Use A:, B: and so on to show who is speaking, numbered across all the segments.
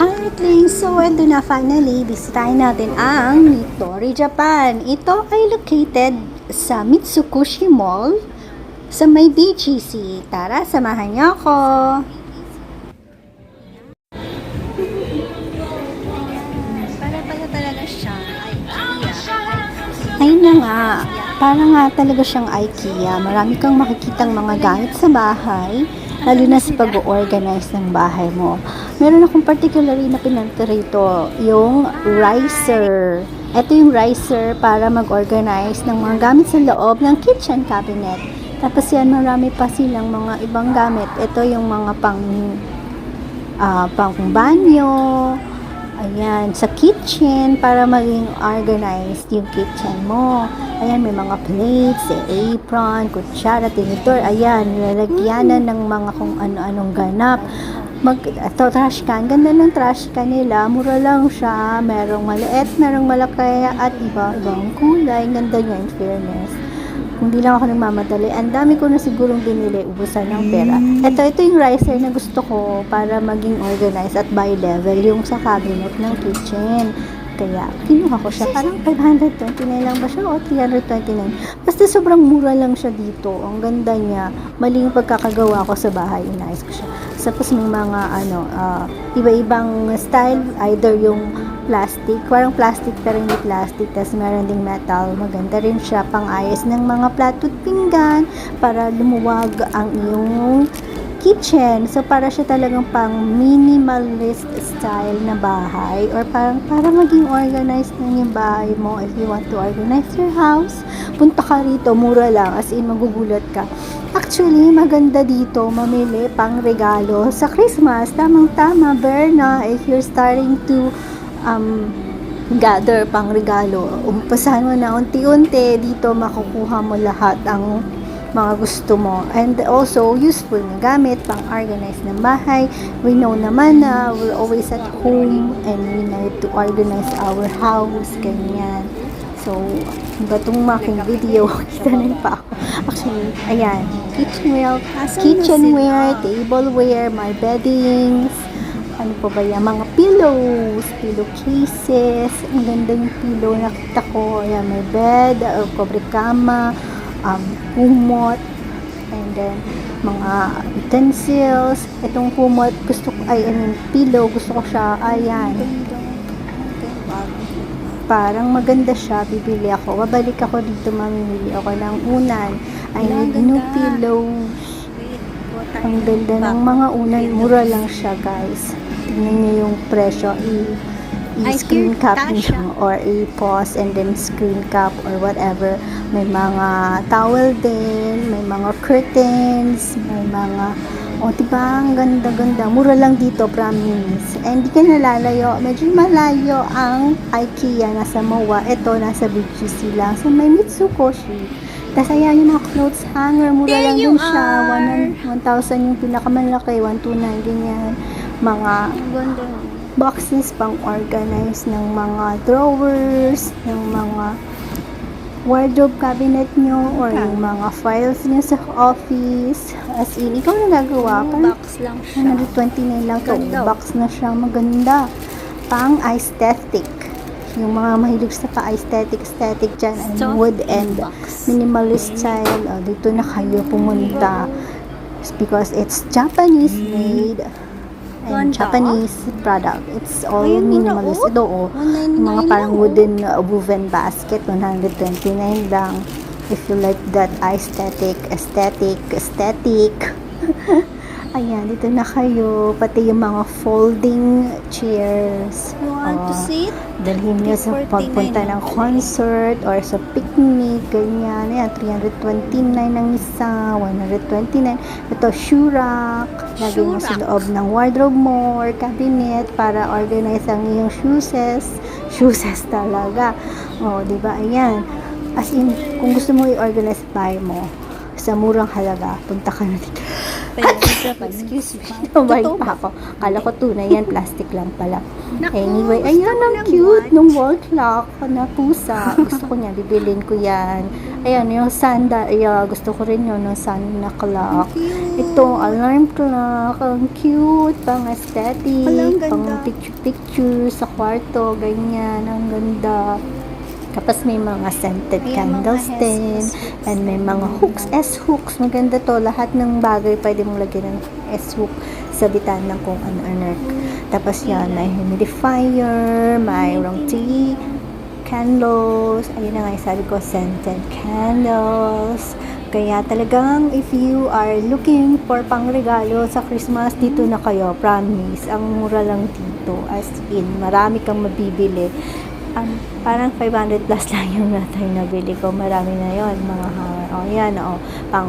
A: Currently, so ito na finally, bisitahin natin ang Nitori, Japan. Ito ay located sa Mitsukushi Mall sa may BGC. Tara, samahan niyo ako. Para pala talaga siyang IKEA. Ayun na nga, para nga talaga siyang IKEA. Marami kang makikitang mga gamit sa bahay, lalo na sa pag-organize ng bahay mo. Meron akong particularly na pinunta rito, yung riser. Ito yung riser para mag-organize ng mga gamit sa loob ng kitchen cabinet. Tapos yan, marami pa silang mga ibang gamit. Ito yung mga pang banyo, ayan, sa kitchen, para maging organized yung kitchen mo. Ayan, may mga plates, apron, kutsara, tinidor, ayan, nilalagyanan ng mga kung ano-anong ganap. Ito, trash can. Ganda ng trash can nila. Mura lang siya. Merong maliit, merong malaki, at iba-ibang kulay. Ganda niya, in fairness. Kung di lang ako nagmamadali, ang dami ko na sigurong binili, ubusan ng pera. Ito yung riser na gusto ko para maging organized at by level yung sa cabinet ng kitchen. Kaya, kinuha ko siya. Parang 529 lang ba siya o 329? Basta sobrang mura lang siya dito. Ang ganda niya. Mali yung pagkakagawa ko sa bahay. Inayos ko siya. Tapos may mga iba-ibang style. Either yung plastic. Parang plastic pero hindi plastic. Tapos meron ding metal. Maganda rin siya. Pang-ayos ng mga plato at pinggan para lumuwag ang iyong kitchen. So, para siya talagang pang minimalist style na bahay or parang para maging organized na yung bahay mo. If you want to organize your house, punta ka rito, mura lang, as in magugulat ka. Actually, maganda dito mamili pang regalo sa Christmas. Tamang-tama, Berna, if you're starting to gather pang regalo, umpasahan mo na unti-unti, dito makukuha mo lahat ang mga gusto mo. And also, useful na gamit pang organize ng bahay. We know naman na we're always at home and we need to organize our house. Ganyan. So, ba itong making video? Kita na pa ako. Actually, ayan. Kitchenware, tableware, my beddings. Ano pa ba yan? Mga pillows, pillowcases. Ang ganda yung pillow nakita ko. Ayan, may bed, cobre kama, kumot, and then mga utensils. Itong kumot, pillow, gusto ko siya, ayan. Parang maganda siya, bibili ako. Babalik ako dito, mamimili ako ng unan. I need new pillows. Ang ganda ng mga unan, mura lang siya, guys. Tingnan niyo yung presyo. I-screen cap niyo or i-pause and then screen cap or whatever. May mga towel din, may mga curtains, may mga, diba, ang ganda-ganda. Mura lang dito, promise. And di ka nalalayo. Medyo malayo ang IKEA, nasa MOA. Ito, nasa BGC lang. So, may Mitsukoshi. Tapos, ayan yung mga clothes hanger. Mura lang din siya. 1,000 yung pinakamalaki. 129, ganyan. Mga boxes pang organize ng mga drawers, ng mga wardrobe cabinet nyo, or yung mga files nyo sa office. As in, ikaw na gagawa.
B: Box lang siya.
A: 129 lang to. Box na siya. Maganda. Pang aesthetic. Yung mga mahilig sa pa-aesthetic dyan, wood and minimalist style. Dito na kayo pumunta. Because it's Japanese made and Japanese product. It's all minimalist. Ito, mga parang wooden woven basket, 129 lang. If you like that aesthetic. Ayan, dito na kayo. Pati yung mga folding chairs.
B: You want to sit?
A: Dalhin nyo sa pagpunta ng concert or sa picnic, ganyan. Ayan, 329 ng isa, 129. Ito, shoe rack. Lagay mo sa loob ng wardrobe mo or cabinet para organize ang iyong shoeses talaga. Diba? Ayan. As in, kung gusto mo i-organize bahay mo sa murang halaga, punta ka na dito. Excuse me. Nabay pa ako. Kala ko tunay yan. Plastic lang pala. Anyway, ayan, ang cute nung wall clock na pusa. Gusto ko niya. Bibilin ko yan. Ayan, yung sanda, gusto ko rin yun, yung sun na clock.
B: Cute.
A: Ito, alarm clock. Ang cute, pang aesthetic,
B: Wala, ang ganda.
A: pang picture-picture sa kwarto, ganyan, ang ganda. Tapos may mga scented
B: Ayan,
A: candles
B: mga
A: din.
B: hooks.
A: And may mga hooks, S-hooks. Maganda to. Lahat ng bagay pwede mong lagyan ng S-hook sa bitan ng kung ano. Tapos yan, may humidifier, mayroong tea, candles. Ayun na nga, sabi ko, scented candles. Kaya talagang if you are looking for pangregalo sa Christmas, dito na kayo, promise. Ang mura lang dito. As in, marami kang mabibili. Parang 500 plus lang yung natin nabili ko. Marami na yon mga hanger. O, yan, o. Pang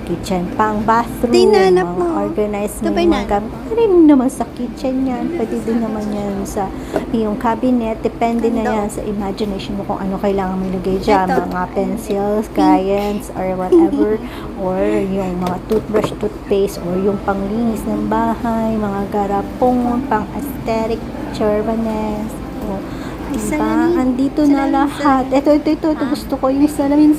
A: kitchen, pang bathroom,
B: Tinanap
A: mga
B: mo.
A: organized
B: Ito
A: na
B: ba
A: yung mga
B: inanap
A: gamit.
B: mo?
A: Pwede naman sa kitchen yan. Pwede din naman yan sa yung cabinet. Depende na yan sa imagination mo kung ano kailangan mo ilagay dyan.
B: Ito.
A: Mga pencils, crayons, or whatever. Or yung mga toothbrush, toothpaste, or yung panglinis ng bahay, mga garapon, pang aesthetic, churbanes. O, diba?
B: Salamin.
A: Andito na
B: Salamin,
A: lahat. Ito. Gusto ko yung salamin.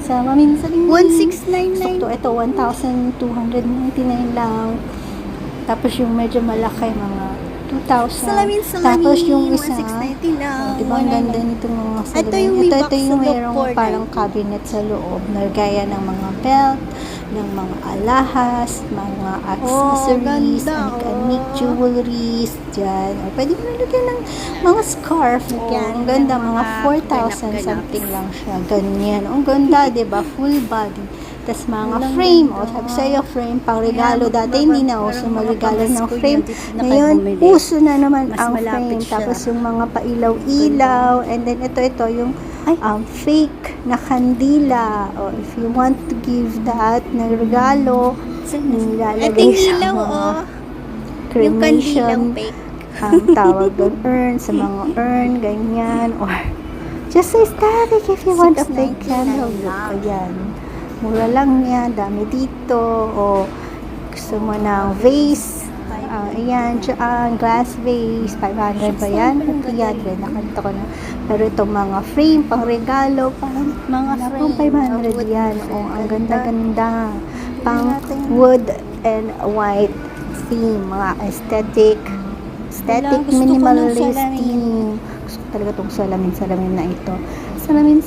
B: 1699.
A: Sakto, ito, 1,299 lang. Tapos yung medyo malaki, mga 2,000.
B: Salamin.
A: Tapos yung isa,
B: 1690 lang.
A: diba ang ganda nitong mga salamin.
B: Ito yung may box
A: Ito yung
B: sa
A: mayroong
B: loob,
A: parang cabinet sa loob. Nagaya ng mga belt, ng mga alahas, mga accessories,
B: ganda,
A: antique jewelries, dyan. O, pwede mo nilagyan ng mga scarf. O,
B: Lagyan
A: ang ganda,
B: ng
A: mga
B: mga
A: 4,000
B: ganap-ganap.
A: something lang siya. Ganyan. Ang ganda, diba? Full body. Tapos mga
B: Walang
A: frame. O,
B: ganda.
A: sabi sa'yo, frame, pang regalo.
B: Ayan,
A: Dati hindi na
B: parang
A: uso
B: mga
A: magregalo ng
B: pamasko
A: frame.
B: yun, dito na kayo
A: Ngayon,
B: bumili.
A: uso na naman
B: Mas
A: ang
B: malapit
A: frame.
B: siya.
A: Tapos yung mga pailaw-ilaw. And then ito yung fake na kandila. O, if you want to give that na regalo,
B: Ito
A: nilalagay
B: yung
A: sa
B: ilaw,
A: mga
B: Yung kandilang
A: cremation,
B: fake.
A: ang tawag doon, urn, sa mga urn, ganyan, or just aesthetic if you want a fake
B: 699
A: candle.
B: lang.
A: Ayan. Mura lang yan, dami dito, o gusto mo ng vase, ayan, dyan, glass vase, 500 ba yan? 300, nakanta ko na. Pero itong mga frame, pang regalo, pang
B: Mga
A: pang
B: frame,
A: 500
B: wood
A: yan.
B: frame.
A: O, ang ganda-ganda. Pang wood and white theme, mga aesthetic,
B: Wala, gusto ko ng
A: minimalist
B: salamin.
A: theme. Gusto ko talaga itong salamin na ito. Salamin.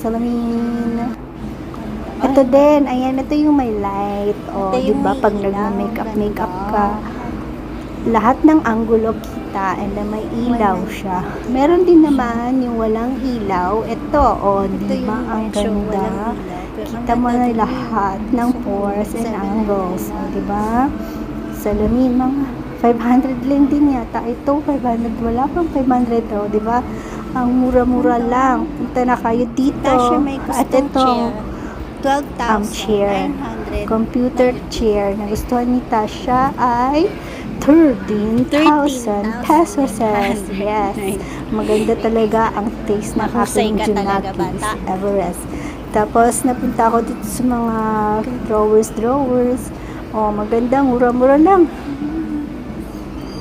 A: Ito din, ayan, ito yung may light. O,
B: Ito yung
A: diba,
B: may
A: pag
B: ilaw,
A: nagma-makeup
B: ganda.
A: ka, lahat ng angulo kita and then may ilaw siya. Meron din naman yung walang ilaw. Ito, o, diba, ang ganda. Kita mo na lahat ng pores and angles. O, diba? Salamin, mga 500 lang din yata. Ito, 500. Wala pang 500. O, diba? Ang mura-mura lang. Punta na kayo dito.
B: Tasha may
A: At
B: custom
A: ito,
B: chair. 12,900.
A: chair. Computer chair na gustuhan ni Tasha ay 13,000 pesos. Yes. Maganda talaga ang taste ng
B: Mahusay
A: aking
B: ka talaga,
A: Junakis
B: bata.
A: Everest. Tapos, napunta ako dito sa mga drawers. Oh, maganda, mura-mura lang.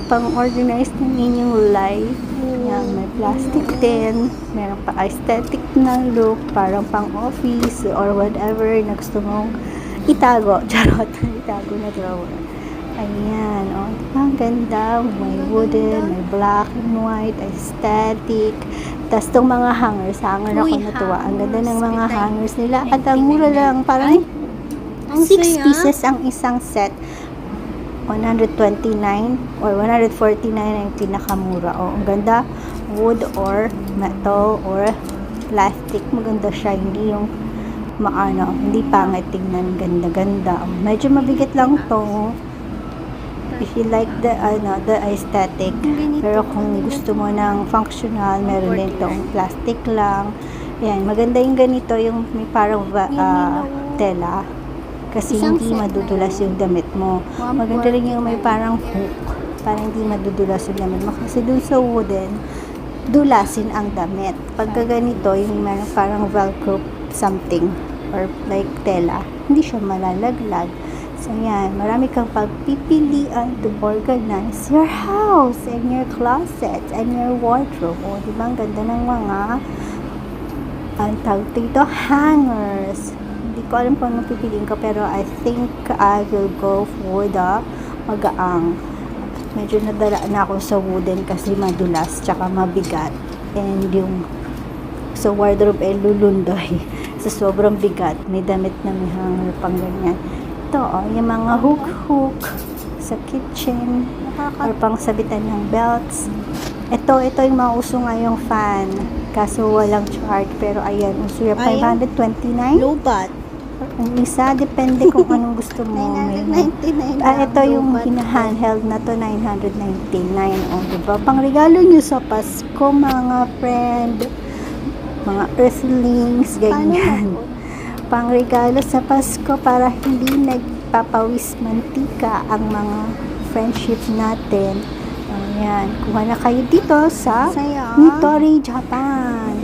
A: Pang-organize ng inyong life. Yan, may plastic din. Meron pa aesthetic na look, parang pang-office or whatever na gusto mong itago. Charot, itago na drawer. Ayan, oh, diba? Ang ganda. May wooden, may black and white, aesthetic. Tapos itong mga hangers, hanger ako
B: Uy,
A: natuwa. Ang ganda ng
B: hangers.
A: mga
B: Bitay.
A: hangers nila. At ang mura lang, parang
B: Ang
A: 6
B: saya.
A: pieces ang isang set. 129 or 149 ang pinakamura. O, ang ganda. Wood or metal or plastic. Maganda siya. Hindi yung hindi pangit tingnan. Ganda-ganda. Medyo mabigat lang to. If you like the aesthetic. Pero kung gusto mo ng functional, meron din itong plastic lang. Yan, maganda yung ganito, yung may parang tela. Kasi
B: Isang
A: hindi
B: set
A: madudulas yung damit mo. Maganda rin yung may parang hook. Para hindi madudulas yung damit mo. Kasi dun sa wooden, dulasin ang damit. Pagka ganito, yung may parang velcro something or like tela, hindi siya malalaglag. So, yan. Marami kang pagpipilian to organize your house and your closet and your wardrobe. O, diba? Ang ganda ng mga ang tawag dito, hangers. Hindi ko alam kung anong pipiliin ko, pero I think I will go for the magaang. Medyo nadala na ako sa wooden kasi madulas, tsaka mabigat. And yung sa wardrobe ay lulundoy. Sa sobrang bigat, may damit na may hanger pang ganyan. Ito, yung mga hook sa kitchen, or pang sabitan ng belts. Ito yung mga uso ngayong fan. Kaso walang charge, pero ayan, uso yung 529.
B: Lubat.
A: Ang isa, depende kung anong gusto mo.
B: 999
A: Ito yung handheld na to, 999. O, diba? Pang regalo nyo sa Pasko, mga friend, mga earthlings, ganyan. Pang regalo sa Pasko para hindi nagpapawis mantika ang mga friendship natin. Ayan. Kuha na kayo dito sa Nitori, Japan.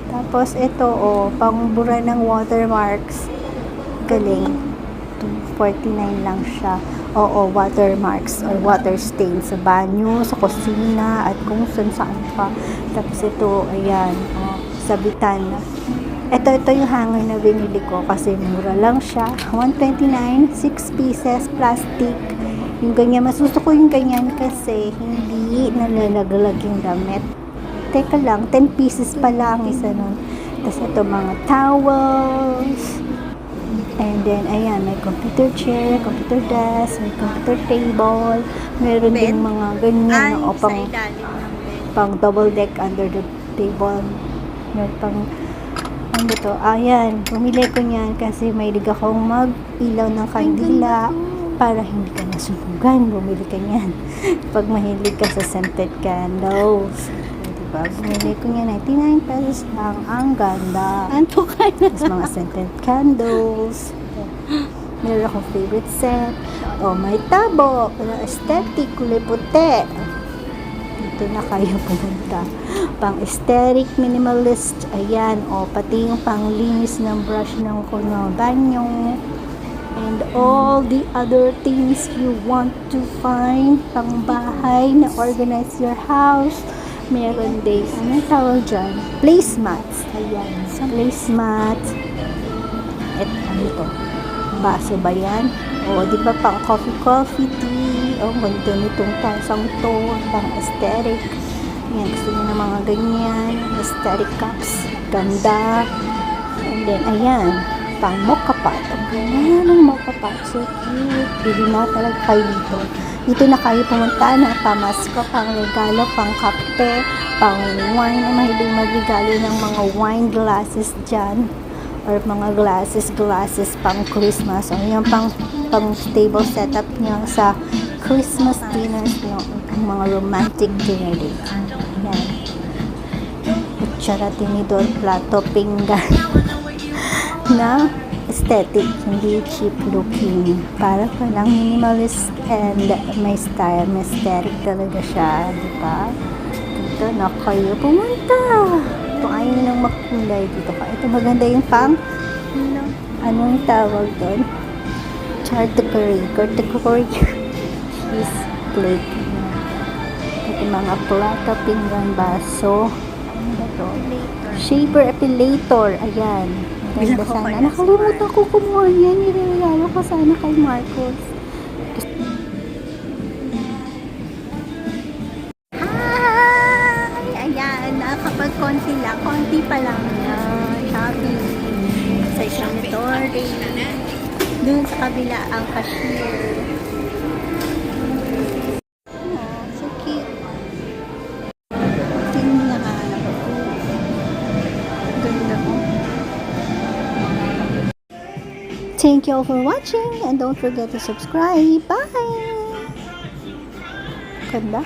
A: Tapos ito, pangbura ng watermarks. Galing. 249 lang siya. Watermarks or water stains sa banyo, sa kusina, at kung saan pa. Tapos ito, ayan, sabitan. Ito yung hanger na binili ko kasi mura lang siya. 129, 6 pieces, plastic. Yung ganyan, mas gusto ko yung ganyan kasi hindi nalalaglag yung damit. Teka lang, 10 pieces pa lang isa nun. Tapos ito mga towels. And then, ayan, may computer chair, computer desk, may computer table. Meron din mga ganyan, pang double deck under the table. Meron pang, ano to, ayan, bumili ko niyan kasi may liga akong mag-ilaw ng kandila para hindi ka nasunugan. Bumili ka niyan. Pag mahilig ka sa scented candles. Diba? Bumili ko niya 99 pesos lang. Ang ganda.
B: Anto ka na.
A: Tapos mga scented candles. Meron akong favorite set. May tabo. Aesthetic. Kulay puti. Dito na kayo pumunta. Pang aesthetic minimalist. Ayan. Pati yung panglinis ng brush ng banyo. And all the other things you want to find. Pang bahay na organize your house. Meron din, anong tawag dyan? Placemats. Ayan, placemats. Ano to? Baso ba yan? Di ba pang coffee, tea. Ganda nitong tasang to. Pang aesthetic. Ayan, gusto nyo ng mga ganyan. Aesthetic cups. Ganda. And then, ayan, pang mocha pot. Ang ganda ng mocha pot. So cute. Bili na talaga kayo dito. Dito na kayo pumunta ng pamasko, pang regalo, pang kape, pang wine. Mahilig magregalo ng mga wine glasses dyan. Or mga glasses, pang Christmas. Yung pang table setup niya sa Christmas dinners niyo. Mga romantic dinner date. Yan. Kutsara, tinidor, plato, pinggan. Na aesthetic, hindi cheap looking. Para palang minimalist and may style, may aesthetic talaga siya, di ba? Dito na kayo pumunta. Kung ayaw nyo nang makulay dito ka. Ito maganda yung pang, anong tawag doon? Charcuterie cheese plate. Ito mga plato, pinggan, baso. Ano ba to? Shaper epilator. Ayan. Ganda sana. Nakalimutan ko kumuha yan. Niregalo ko sana kay Marcos.
B: Hi! Ayan, nakapag-konti lang. Konti pa lang na shopping. Sa isang Nitori. Doon sa kabila ang cashier. So cute. Tingnan nga. Ganda ko.
A: Thank you all for watching and don't forget to subscribe. Bye! Ganda.